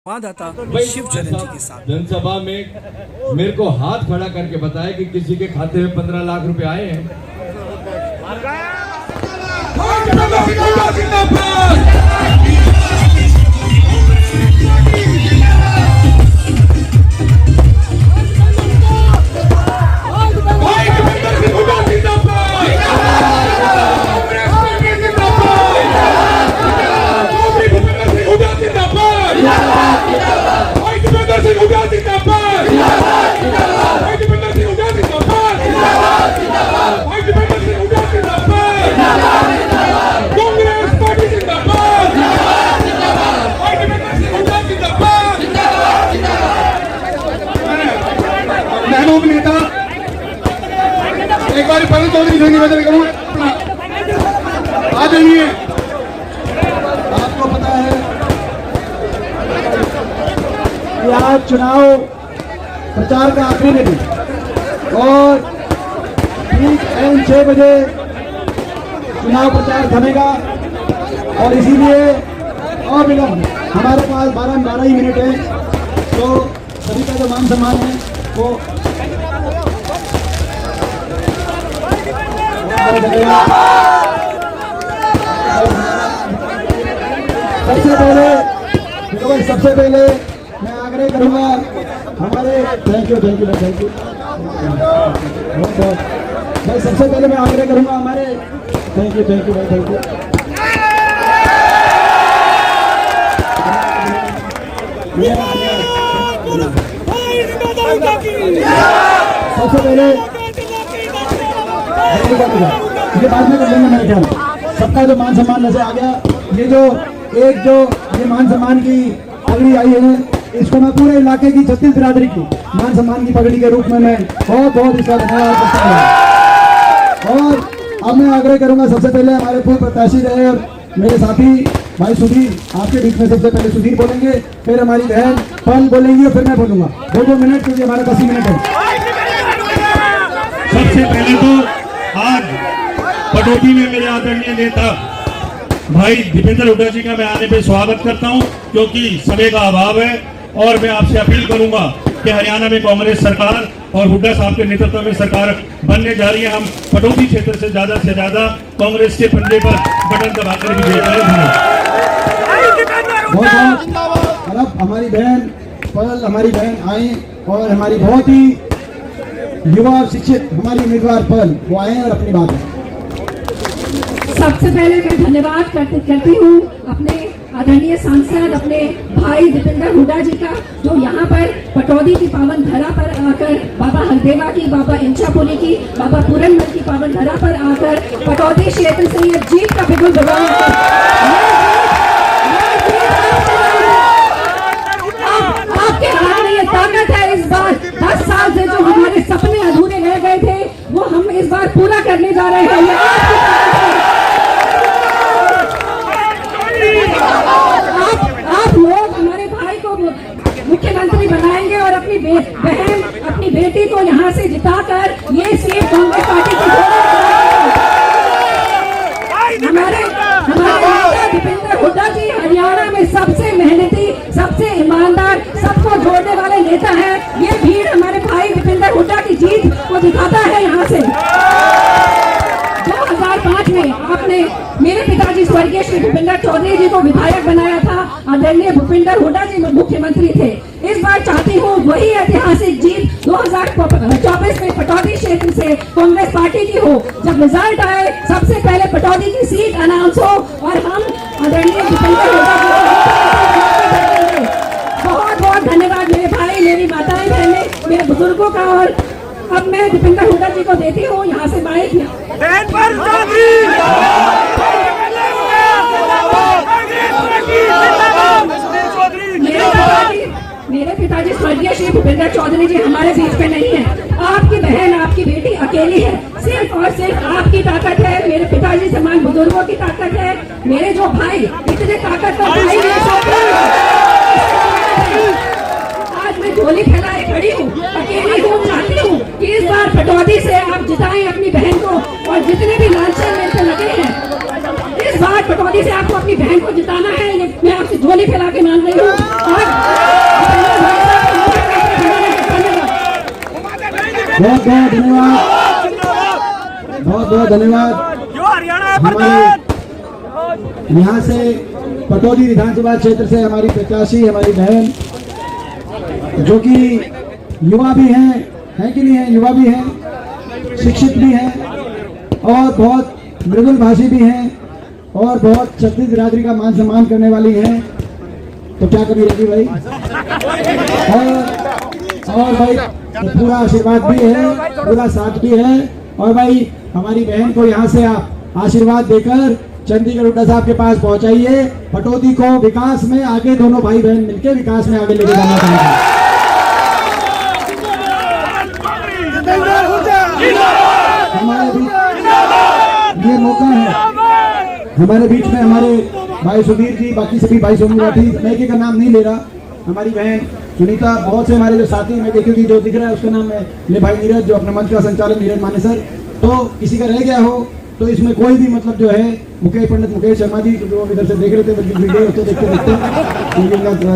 संवाददाता शिव चरण जी के साथ जनसभा में मेरे को हाथ खड़ा करके बताया कि किसी के खाते में 15 लाख रुपए आए हैं। नेता एक बार पहले चौधरी से निवेदन करूं, आदरणीय, आपको पता है कि आज चुनाव प्रचार का आखिरी दिन और ठीक 6 बजे चुनाव प्रचार थमेगा और इसीलिए अविलंब हमारे पास 12 ही मिनट है, तो सभी का जो मान सम्मान है वो सबसे पहले मैं आग्रह करूंगा हमारे थैंक यू भाई, सबसे पहले मैं आग्रह करूंगा हमारे थैंक यू सबसे पहले ये बाद में कर लेंगे मेरे ख्याल। सबका जो मान सम्मान नजर आ गया, ये मान सम्मान की पगड़ी आई है, इसको मैं पूरे इलाके की 36 बिरादरी की मान सम्मान की पगड़ी के रूप में मैं बहुत इसका धन्यवाद करता हूँ। और अब मैं आग्रह करूंगा सबसे पहले हमारे पूर्व प्रत्याशी रहे और मेरे साथी भाई सुधीर, आपके बीच में सबसे पहले सुधीर बोलेंगे, फिर हमारी बहन पल बोलेंगी और फिर मैं बोलूंगा 2 मिनट, क्योंकि हमारे 10 मिनट है। सबसे पहले तो आज पटौदी में मेरे आदरणीय नेता भाई दीपेंद्र हुड्डा जी का मैं आने पे स्वागत करता हूं, क्योंकि समय का अभाव है। और मैं आपसे अपील करूंगा कि हरियाणा में कांग्रेस सरकार और हुड्डा साहब के नेतृत्व में सरकार बनने जा रही है। हम पटौदी क्षेत्र से ज्यादा कांग्रेस के पंजे पर बटन दबाकर भी विजय करें। अब हमारी बहन आई और हमारी बहुत ही युवा और शिक्षित हमारी उम्मीदवार पल वो आए और अपनी बात है। सबसे पहले मैं धन्यवाद करती हूँ अपने आदरणीय सांसद अपने भाई दीपेंद्र हुड्डा जी का, जो यहाँ पर पटौदी की पावन धरा पर आकर बाबा हरदेवा की, बाबा इंचापुरी की, बाबा पूरनमल की पावन धरा पर आकर पटौदी क्षेत्र से ये जीत का बिगुल आपके हाथ में ये ताकत है। इस बार 10 साल से जो हमारे सपने अधूरे रह गए थे वो हम इस बार पूरा करने जा रहे हैं। आप लोग हमारे भाई को मुख्यमंत्री बनाएंगे और अपनी बहन अपनी बेटी को यहाँ से जिताकर ये सीट कांग्रेस पार्टी की हमारे नेता दीपेंद्र हुड्डा जी हरियाणा में सबसे मेहनती, सबसे ईमानदार, सबको जोड़ने वाले नेता है। ये भीड़ हमारे भाई दीपेंद्र हुड्डा की जीत को दिखाता है। यहाँ से 2005 में आपने मेरे पिताजी स्वर्गीय श्री भूपेंद्र चौधरी जी को विधायक बनाया था, आदरणीय भूपेंद्र हुड्डा जी मुख्यमंत्री थे। इस बार चाहती हूँ वही ऐतिहासिक जीत 2024 में पटौदी क्षेत्र से कांग्रेस पार्टी की हो। जब रिजल्ट आए सबसे पहले पटौदी की सीट अनाउंस हो और हम आदरणीय भूपेंद्र हुड्डा जी को बहुत धन्यवाद मेरे भाई, मेरी माताएं, बहनें, मेरे बुजुर्गों का। और अब मैं दीपेंद्र हुड्डा जी को देती हूँ यहाँ से माइक। मेरे पिताजी स्वर्गीय श्री भूपेंद्र चौधरी जी हमारे बीच में नहीं है। आपकी बहन, आपकी बेटी अकेली है, सिर्फ और सिर्फ आपकी ताकत है, मेरे पिताजी समान बुजुर्गों की ताकत है। मेरे जो भाई इतने ताकतवर भाई आज मैं झोली फैलाए खड़ी हूँ, अकेली हूँ। चाहती हूँ कि इस बार पटौदी से आप जिताएं अपनी बहन को, और जितने भी लालचा मेरे पे लगे हैं इस बार पटौदी पटौदी से आपको अपनी बहन को जिताना है, ये मैं आपसे झोली फैला के मांग रही हूँ। बहुत बहुत धन्यवाद, बहुत बहुत धन्यवाद। हमारे यहाँ से पटौदी विधानसभा क्षेत्र से हमारी प्रत्याशी, हमारी बहन जो कि युवा भी हैं कि नहीं है, युवा भी हैं, शिक्षित भी हैं और बहुत मृदुल भाषी भी हैं और बहुत छत्तीस बिरादरी का मान सम्मान करने वाली हैं। तो क्या कमी रहेगी भाई। और भाई पूरा आशीर्वाद भी है, पूरा साथ भी है। और भाई हमारी बहन को यहाँ से आप आशीर्वाद देकर चंडीगढ़ हुड्डा साहब के पास पहुंचाइए। पटौदी को विकास में आगे, दोनों भाई बहन मिलकर विकास में आगे लेके जाना चाहेंगे। हमारे बीच ये मौका है, हमारे बीच में हमारे भाई सुधीर जी, बाकी सभी भाई सोनू राठी, मैं एक का नाम नहीं ले रहा, हमारी बहन सुनीता, बहुत से हमारे जो साथी मैं देखी कि जो दिख रहा है उसका नाम है ले भाई नीरज, जो अपने मंच का संचालन नीरज माने सर। तो किसी का रह गया हो तो इसमें कोई भी मतलब जो है पंडित मुकेश शर्मा जी जो इधर से देख रहे थे, बल्कि वीडियो तो देखते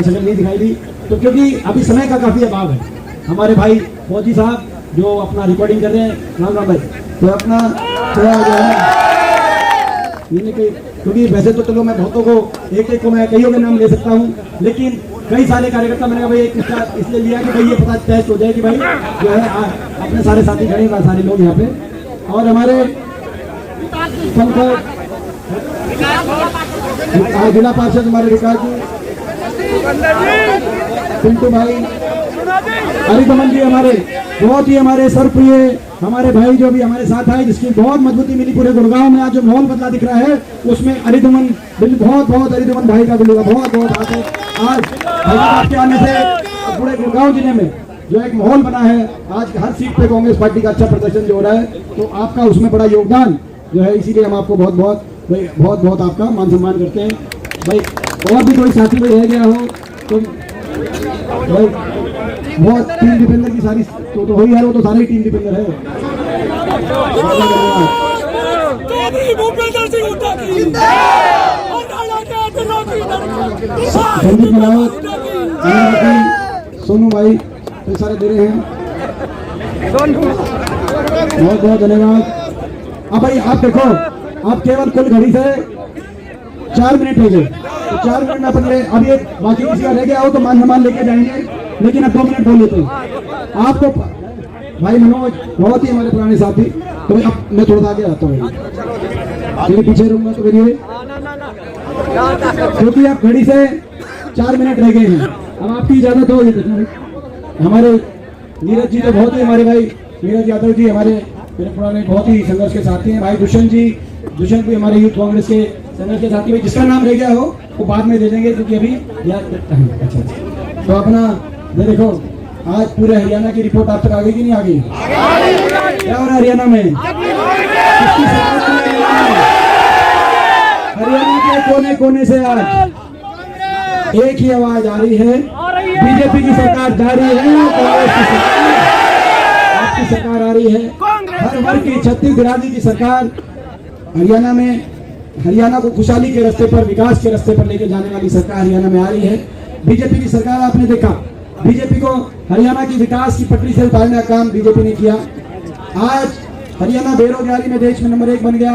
शक्ल नहीं दिखाई दी। तो क्योंकि अभी समय का काफी अभाव है, हमारे भाई फौजी साहब जो अपना रिकॉर्डिंग कर रहे हैं, राम राम भाई, तो अपना थोड़ा जो है क्योंकि वैसे तो चलो मैं बहुतों को एक को मैं कईयों के नाम ले सकता हूँ, लेकिन कई सारे कार्यकर्ता मैंने कहा भाई एक इसलिए लिया कि भाई ये पता तय हो जाए कि भाई जो है अपने सारे साथी खड़े हैं, सारे लोग यहाँ पे। और हमारे जिला पार्षद हमारे विकास जी, पिंटू भाई, हरिदमन जी, हमारे बहुत ही हमारे सर्वप्रिय हमारे भाई जो भी हमारे साथ आए, जिसकी बहुत मजबूती मिली पूरे गुड़गांव में। आज जो माहौल बदला दिख रहा है उसमें हरिदमन बहुत बहुत हरिदमन भाई का बिल्कुल बहुत बहुत हाथ है। आज आपके आने से पूरे गुड़गांव जिले में जो एक माहौल बना है, आज हर सीट पे कांग्रेस पार्टी का अच्छा प्रदर्शन जो हो रहा है, तो आपका उसमें बड़ा योगदान जो है, इसीलिए हम आपको बहुत बहुत आपका मान सम्मान करते हैं भाई। और भी कोई साथी भाई रह गया हो तो भाई बहुत टीम डिफेंडर की सारी तो हो ही है, वो तो सारे टीम डिफेंडर है। संदीप मलावत, सोनू भाई तो सारे दे रहे हैं, बहुत बहुत धन्यवाद। अब भाई आप देखो, आप केवल कुल घड़ी से 4 मिनट हो गए, तो 4 मिनट में अपन अभी एक बाकी किसी का रह गया हो तो मान सम्मान लेके जाएंगे, लेकिन अब 2 मिनट बोल लेते हैं। आपको भाई मनोज बहुत ही हमारे पुराने साथी, तो अब मैं थोड़ा आगे आता हूँ, मेरे पीछे रहूंगा तो मेरी, क्योंकि आप घड़ी से 4 मिनट रह गए हैं, अब आपकी इजाजत हो। हमारे नीरज जी तो बहुत ही हमारे भाई नीरज यादव जी हमारे मेरे पुराने बहुत ही संघर्ष के साथी हैं। भाई दुष्यंत जी, दुष्यंत भी हमारे यूथ कांग्रेस के संघर्ष के साथी, भाई जिसका नाम रह गया हो वो बाद में दे देंगे क्योंकि अभी याद। अच्छा तो अपना ये देखो, आज पूरे हरियाणा की रिपोर्ट आप तक आ गई कि नहीं आ गई? क्या हो रहा है हरियाणा में? हरियाणा के कोने कोने से आज एक ही आवाज आ रही है, बीजेपी की सरकार जा रही है, कांग्रेस की सरकार, आपकी सरकार आ रही है, हर वर्ग की छत्तीस बिरादरी की सरकार हरियाणा में, हरियाणा को खुशहाली के रास्ते पर, विकास के रास्ते पर लेके जाने वाली सरकार हरियाणा में आ रही है। बीजेपी की सरकार आपने देखा, बीजेपी को हरियाणा की विकास की पटरी से उतारने का काम बीजेपी ने किया। आज हरियाणा बेरोजगारी में देश में नंबर 1 बन गया,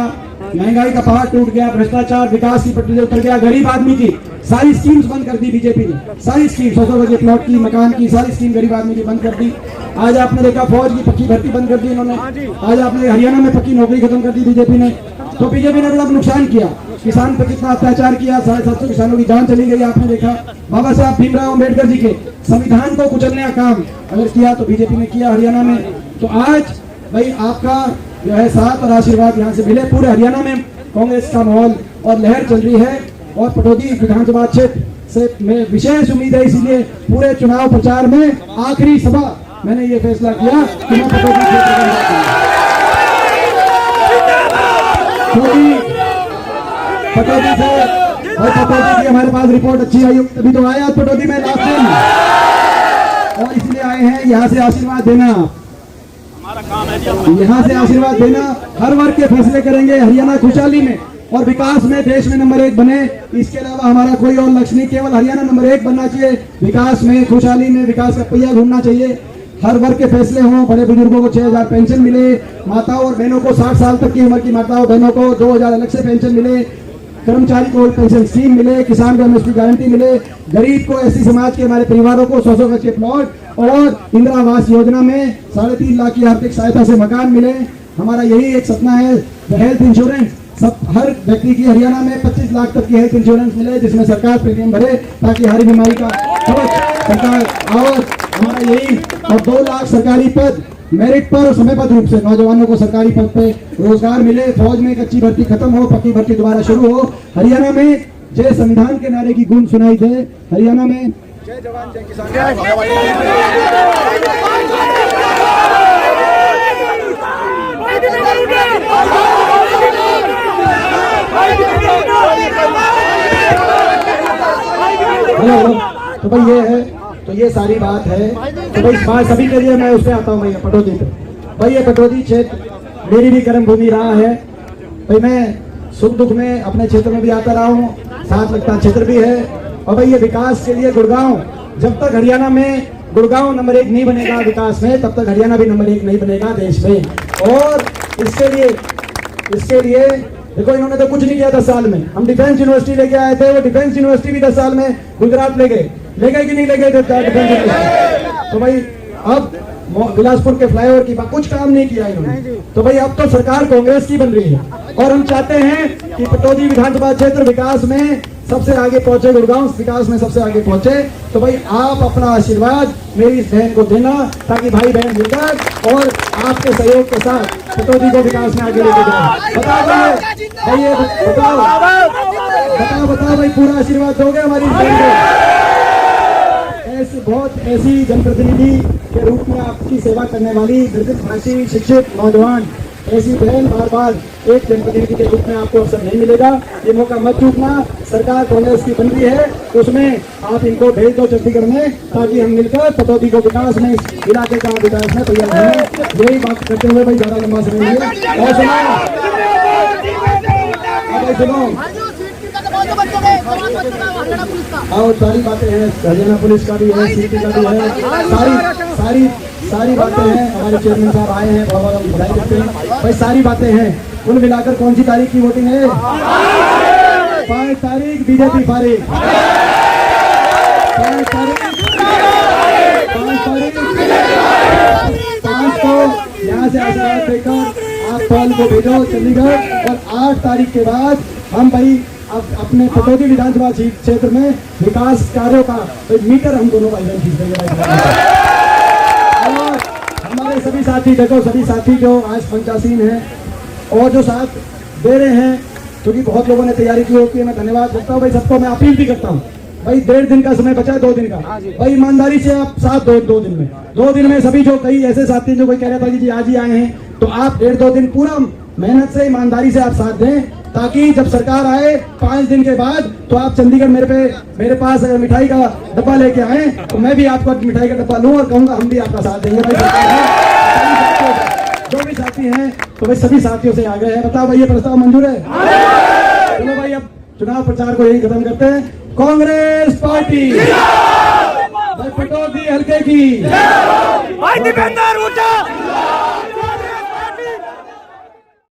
महंगाई का पहाड़ टूट गया, भ्रष्टाचार विकास की पटरी से उतर गया, गरीब आदमी की सारी स्कीम्स बंद कर दी बीजेपी ने, सारी स्कीम 100 बजे प्लॉट की, मकान की, सारी स्कीम गरीब आदमी की बंद कर दी। आज आपने देखा फौज की पक्की भर्ती बंद कर दी इन्होंने, आज आपने हरियाणा में पक्की नौकरी खत्म कर दी बीजेपी ने। तो बीजेपी ने बड़ा नुकसान किया, किसान पर कितना अत्याचार किया, 750 किसानों की जान चली गई, आपने देखा। बाबा साहब भीमराव अम्बेडकर जी के संविधान को कुचलने का काम अगर किया तो बीजेपी ने किया हरियाणा में। तो आज भाई आपका जो है साथ और आशीर्वाद यहाँ से मिले, पूरे हरियाणा में कांग्रेस का माहौल और लहर चल रही है। और पटौदी विधानसभा क्षेत्र से में विशेष उम्मीद है, इसीलिए पूरे चुनाव प्रचार में आखिरी सभा मैंने ये फैसला किया कि मैं पटौदी क्षेत्र में, क्योंकि पटौदी से और पटौदी की हमारे पास रिपोर्ट अच्छी आई, तभी तो आया पटौदी में लास्ट दिन, और इसलिए आए हैं यहाँ से आशीर्वाद देना, यहाँ से आशीर्वाद देना। हर वर्ग के फैसले करेंगे, हरियाणा खुशहाली में और विकास में देश में नंबर 1 बने। इसके अलावा हमारा कोई और लक्ष्य नहीं, केवल हरियाणा नंबर 1 बनना चाहिए। विकास में, खुशहाली में, विकास का पहिया घूमना चाहिए। हर वर्ग के फैसले हों, बड़े बुजुर्गों को 6,000 पेंशन मिले, माताओं और बहनों को 60 साल तक की उम्र की माताओं बहनों को 2,000 अलग से पेंशन मिले, कर्मचारी को पेंशन स्कीम मिले, किसान को एमएसपी गारंटी मिले, गरीब को, एससी समाज के हमारे परिवारों को 100 गज के प्लॉट और इंदिरा आवास योजना में 3.5 लाख की आर्थिक सहायता से मकान मिले। हमारा यही एक सपना है। हेल्थ इंश्योरेंस सब हर व्यक्ति की हरियाणा में 25 लाख तक की हेल्थ इंश्योरेंस मिले, जिसमें सरकार प्रीमियम भरे ताकि हर बीमारी का कवच सरकार। और हमारा यही, और 2 लाख सरकारी पद मेरिट पर और समयबद्ध रूप से नौजवानों को सरकारी पद पे रोजगार मिले। फौज में कच्ची भर्ती खत्म हो, पक्की भर्ती दोबारा शुरू हो। हरियाणा में जय संविधान के नारे की गूंज सुनाई दे। हरियाणा में जय जवान जय किसान। हेलो, तो भाई ये है, तो ये सारी बात है। तो भाई बात सभी के लिए मैं उससे आता हूँ भैया पटौदी पे। भाई ये पटौदी क्षेत्र मेरी भी कर्म भूमि रहा है। भाई मैं सुख दुख में अपने क्षेत्र में भी आता रहा हूँ, साथ लगता क्षेत्र भी है। और भाई ये विकास के लिए गुड़गांव, जब तक हरियाणा में गुड़गांव नंबर 1 नहीं बनेगा विकास में, तब तक हरियाणा भी नंबर 1 नहीं बनेगा देश में। और इसके लिए देखो, इन्होंने तो कुछ नहीं किया 10 साल में। हम डिफेंस यूनिवर्सिटी लेके आए थे, वो डिफेंस यूनिवर्सिटी भी 10 साल में गुजरात ले गए कि नहीं ले गए डिफेंस यूनिवर्सिटी। तो भाई अब बिलासपुर के फ्लाईओवर की कुछ काम नहीं किया इन्होंने। तो भाई अब तो सरकार कांग्रेस की बन रही है और हम चाहते हैं कि पटौदी विधानसभा क्षेत्र विकास में सबसे आगे पहुंचे, गुड़गांव विकास में सबसे आगे पहुंचे। तो भाई आप अपना आशीर्वाद मेरी इस बहन को देना, ताकि भाई बहन मिलकर और आपके सहयोग के साथ पटौदी को विकास में आगे लेके जाए। बताओ भाई, बताओ भाई, पूरा आशीर्वाद दोगे हमारी इस बहन को? ऐसी जनप्रतिनिधि के रूप में आपकी सेवा करने वाली भाषी शिक्षित नौजवान, ऐसी बहन बार बार एक जनप्रतिनिधि के रूप में आपको अवसर नहीं मिलेगा। ये मौका मत चूकना। सरकार कांग्रेस की बन रही है, उसमें आप इनको भेज दो छत्तीसगढ़ में, ताकि हम मिलकर पटौदी को विकास में, इस इलाके का विकास में तैयार हैं। यही बात करते हुए भाई ज्यादा लंबा समय नहीं है। और सुनो और सारी बातें हैं, हरियाणा पुलिस का भी है, सीटी का भी है, सारी बातें हैं। हमारे चेयरमैन साहब आए हैं, बहुत बहुत बधाई देते हैं भाई। सारी बातें हैं। कुल मिलाकर कौन सी तारीख की वोटिंग है? 5 तारीख बीजेपी फारिग। 5 को यहाँ से आशीर्वाद देकर आप कॉल को भेजो चंडीगढ़। और 8 तारीख के बाद हम भाई अब अपने पटौदी विधानसभा क्षेत्र में विकास कार्यों का मीटर हम दोनों भाई बहन खींच देंगे। और हमारे सभी साथी, देखो सभी साथी जो आज पंचासीन हैं और जो साथ दे रहे हैं, क्योंकि बहुत लोगों ने तैयारी की होती है, मैं धन्यवाद करता हूँ भाई सबको। मैं अपील भी करता हूँ भाई, 1.5 दिन का समय बचा है, 2 दिन का भाई ईमानदारी से आप साथ दो। 2 दिन में सभी जो कई ऐसे साथी जो कोई कह रहा था कि जी आज ही आए हैं, तो आप 1.5-2 दिन पूरा मेहनत से ईमानदारी से आप साथ दें, ताकि जब सरकार आए 5 दिन के बाद तो आप चंडीगढ़ मेरे पास अगर मिठाई का डब्बा लेके आए, तो मैं भी आपको मिठाई का डब्बा लूं और कहूंगा हम भी आपका साथ देंगे भाई। जो भी साथी हैं, तो भाई सभी साथियों से आगे है। बताओ भाई, ये प्रस्ताव मंजूर है? चलो भाई, अब चुनाव प्रचार को यही खत्म करते हैं। कांग्रेस पार्टी भाई पटौदी हल्के की।